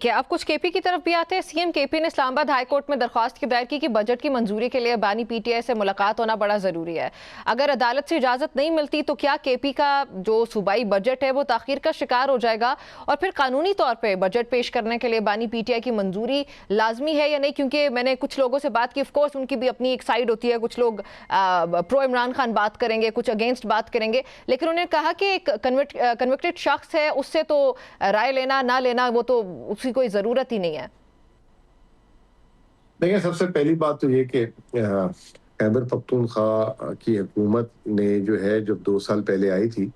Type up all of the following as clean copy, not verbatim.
کہ اب کچھ کے پی کی طرف بھی آتے ہیں. سی ایم کے پی نے اسلام آباد ہائی کورٹ میں درخواست کی دائر کی کہ بجٹ کی منظوری کے لیے بانی پی ٹی آئی سے ملاقات ہونا بڑا ضروری ہے. اگر عدالت سے اجازت نہیں ملتی تو کیا کے پی کا جو صوبائی بجٹ ہے وہ تاخیر کا شکار ہو جائے گا؟ اور پھر قانونی طور پہ بجٹ پیش کرنے کے لیے بانی پی ٹی آئی کی منظوری لازمی ہے یا نہیں؟ کیونکہ میں نے کچھ لوگوں سے بات کی، آف کورس ان کی بھی اپنی ایک سائیڈ ہوتی ہے، کچھ لوگ پرو عمران خان بات کریں گے، کچھ اگینسٹ بات کریں گے، لیکن انہوں نے کہا کہ ایک کنوکٹڈ شخص ہے، اس سے تو رائے لینا نہ لینا وہ تو اس کی کوئی ضرورت ہی نہیں ہے. دیکھیں، سب سے پہلی بات تو یہ کہ خیبر پختونخوا کی حکومت نے جو ہے جب 2 سال پہلے آئی تھی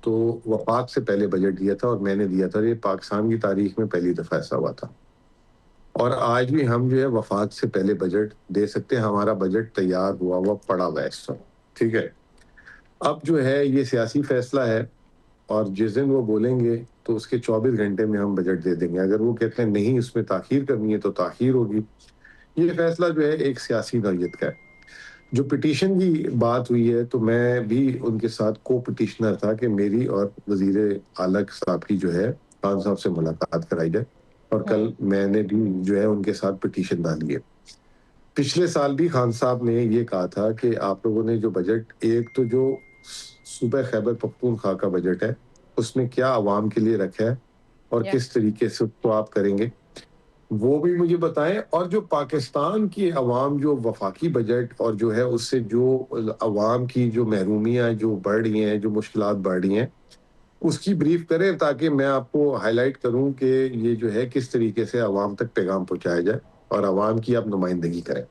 تو وفاق سے پہلے بجٹ دیا تھا، اور میں نے دیا تھا. یہ پاکستان کی تاریخ میں پہلی دفعہ ایسا ہوا تھا. اور آج بھی ہم جو ہے وفاق سے پہلے بجٹ دے سکتے ہیں. ہمارا بجٹ تیار ہوا پڑا ہوا ہے اس وقت. ٹھیک ہے، اب جو ہے یہ سیاسی فیصلہ ہے، اور جس دن وہ بولیں گے تو اس کے 24 گھنٹے میں ہم بجٹ دے دیں گے. اگر وہ کہتے ہیں نہیں اس میں تاخیر کرنی ہے تو تاخیر ہوگی. یہ فیصلہ جو ہے ایک سیاسی نوعیت کا ہے. جو پٹیشن کی بات ہوئی ہے تو میں بھی ان کے ساتھ کو پٹیشنر تھا کہ میری اور وزیر اعلیٰ صاحب کی جو ہے خان صاحب سے ملاقات کرائی جائے، اور کل میں نے بھی جو ہے ان کے ساتھ پٹیشن ڈالی ہے. پچھلے سال بھی خان صاحب نے یہ کہا تھا کہ آپ لوگوں نے جو بجٹ، ایک تو جو صوبہ خیبر پختونخوا کا بجٹ ہے اس میں کیا عوام کے لیے رکھا ہے اور کس طریقے سے اس کو آپ کریں گے وہ بھی مجھے بتائیں. اور جو پاکستان کی عوام جو وفاقی بجٹ اور جو ہے اس سے جو عوام کی جو محرومیاں جو بڑھ رہی ہیں، جو مشکلات بڑھ رہی ہیں، اس کی بریف کریں تاکہ میں آپ کو ہائی لائٹ کروں کہ یہ جو ہے کس طریقے سے عوام تک پیغام پہنچایا جائے اور عوام کی آپ نمائندگی کریں.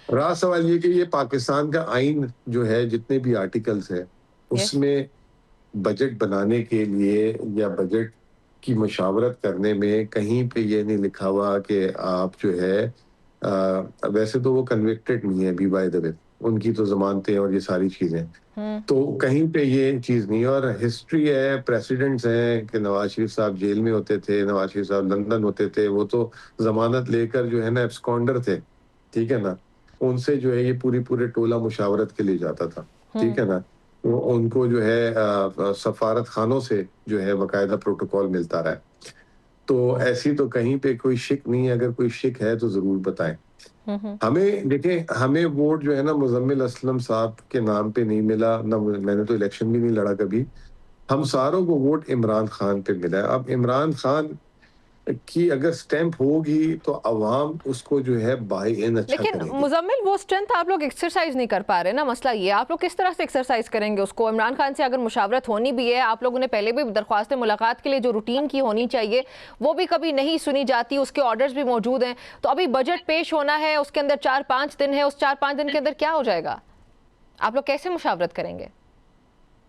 راز سوال یہ کہ یہ پاکستان کا آئین جو ہے جتنے بھی آرٹیکلز ہیں اس میں بجٹ بنانے کے لیے یا بجٹ کی مشاورت کرنے میں کہیں پہ یہ نہیں لکھا ہوا کہ آپ جو ہے ویسے تو وہ کنوکٹڈ نہیں ہے، بی بائی دا وے ان کی تو ضمانتیں اور یہ ساری چیزیں، تو کہیں پہ یہ چیز نہیں ہے. اور ہسٹری ہے، پریسیڈنٹس ہیں کہ نواز شریف صاحب جیل میں ہوتے تھے، نواز شریف صاحب لندن ہوتے تھے، وہ تو ضمانت لے کر جو ہے نا ایبسکونڈر تھے. ٹھیک ہے نا، ان سے جو ہے یہ پورے ٹولہ مشاورت کے لیے جاتا تھا. ٹھیک ہے نا، ان کو جو ہے سفارت خانوں سے جو ہے باقاعدہ پروٹوکول ملتا رہا ہے. تو ایسی تو کہیں پہ کوئی شک نہیں ہے. اگر کوئی شک ہے تو ضرور بتائیں. ہمیں دیکھیں، ہمیں ووٹ جو ہے نا مزمل اسلم صاحب کے نام پہ نہیں ملا، نہ میں نے تو الیکشن بھی نہیں لڑا کبھی. ہم ساروں کو ووٹ عمران خان پہ ملا ہے. اب عمران خان کی اگر سٹیمپ ہوگی تو عوام اس کو جو ہے بائی ان اچھا کرے گی. لیکن مزمل وہ سٹرینتھ آپ لوگ ایکسرسائز نہیں کر پا رہے نا، مسئلہ یہ آپ لوگ کس طرح سے ایکسرسائز کریں گے اس کو؟ عمران خان سے اگر مشاورت ہونی بھی ہے، آپ لوگوں نے پہلے بھی درخواست ملاقات کے لیے جو روٹین کی ہونی چاہیے وہ بھی کبھی نہیں سنی جاتی، اس کے آرڈرز بھی موجود ہیں. تو ابھی بجٹ پیش ہونا ہے، اس کے اندر 4-5 دن ہے، اس 4-5 دن کے اندر کیا ہو جائے گا؟ آپ لوگ کیسے مشاورت کریں گے؟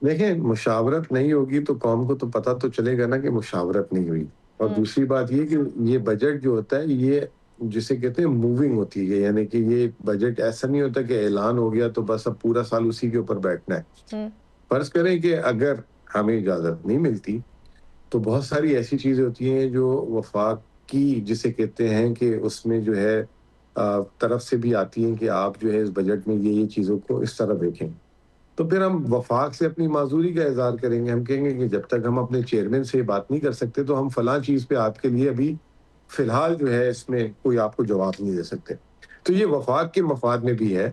دیکھیں، مشاورت نہیں ہوگی تو قوم کو تو پتہ تو چلے گا نا کہ مشاورت نہیں ہوئی. اور دوسری بات یہ کہ یہ بجٹ جو ہوتا ہے یہ جسے کہتے ہیں موونگ ہوتی ہے، یعنی کہ یہ بجٹ ایسا نہیں ہوتا کہ اعلان ہو گیا تو بس اب پورا سال اسی کے اوپر بیٹھنا ہے. فرض کریں کہ اگر ہمیں اجازت نہیں ملتی تو بہت ساری ایسی چیزیں ہوتی ہیں جو وفاق کی جسے کہتے ہیں کہ اس میں جو ہے طرف سے بھی آتی ہیں کہ آپ جو ہے اس بجٹ میں یہ چیزوں کو اس طرح دیکھیں. تو پھر ہم وفاق سے اپنی معذوری کا اظہار کریں گے. ہم کہیں گے کہ جب تک ہم اپنے چیئرمین سے بات نہیں کر سکتے تو ہم فلاں چیز پہ آپ کے لیے ابھی فی الحال جو ہے اس میں کوئی آپ کو جواب نہیں دے سکتے. تو یہ وفاق کے مفاد میں بھی ہے.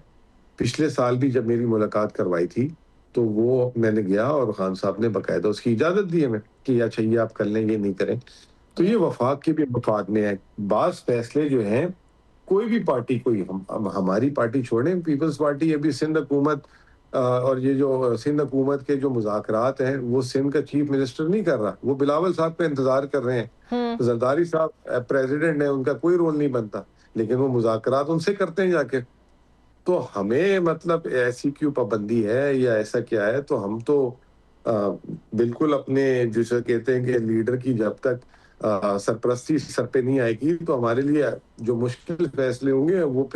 پچھلے سال بھی جب میری ملاقات کروائی تھی تو وہ میں نے گیا اور خان صاحب نے باقاعدہ اس کی اجازت دی ہمیں کہ اچھا یہ آپ کر لیں، یہ نہیں کریں. تو یہ وفاق کے بھی مفاد میں ہے. بعض فیصلے جو ہیں کوئی بھی پارٹی، کوئی ہماری پارٹی چھوڑیں، پیپلز پارٹی ابھی سندھ حکومت اور یہ جو سندھ حکومت کے جو مذاکرات ہیں وہ سندھ کا چیف منسٹر نہیں کر رہا، وہ بلاول صاحب کا انتظار کر رہے ہیں. زرداری صاحب پریزیڈنٹ ہیں، ان کا کوئی رول نہیں بنتا، لیکن وہ مذاکرات ان سے کرتے ہیں جا کے. تو ہمیں مطلب ایسی کیوں پابندی ہے یا ایسا کیا ہے؟ تو ہم تو بالکل اپنے جسے کہتے ہیں کہ لیڈر کی جب تک سرپرستی سر پہ نہیں آئے گی تو ہمارے لیے جو مشکل فیصلے ہوں گے وہ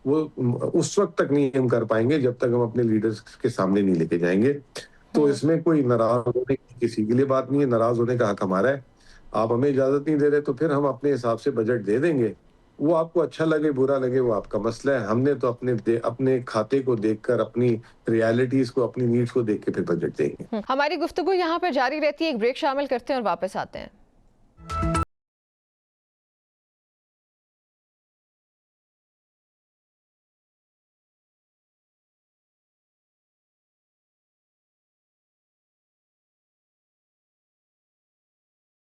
اس وقت تک نہیں ہم کر پائیں گے جب تک ہم اپنے لیڈرز کے سامنے نہیں لے کے جائیں گے. تو اس میں کوئی ناراض ہونے کی کسی کے لیے بات نہیں ہے. ناراض ہونے کا حق ہمارا ہے. آپ ہمیں اجازت نہیں دے رہے تو پھر ہم اپنے حساب سے بجٹ دے دیں گے. وہ آپ کو اچھا لگے برا لگے وہ آپ کا مسئلہ ہے. ہم نے تو اپنے کھاتے کو دیکھ کر، اپنی ریالٹیز کو، اپنی نیڈز کو دیکھ کے پھر بجٹ دیں گے. ہماری گفتگو یہاں پہ جاری رہتی ہے، ایک بریک شامل کرتے ہیں اور واپس آتے ہیں.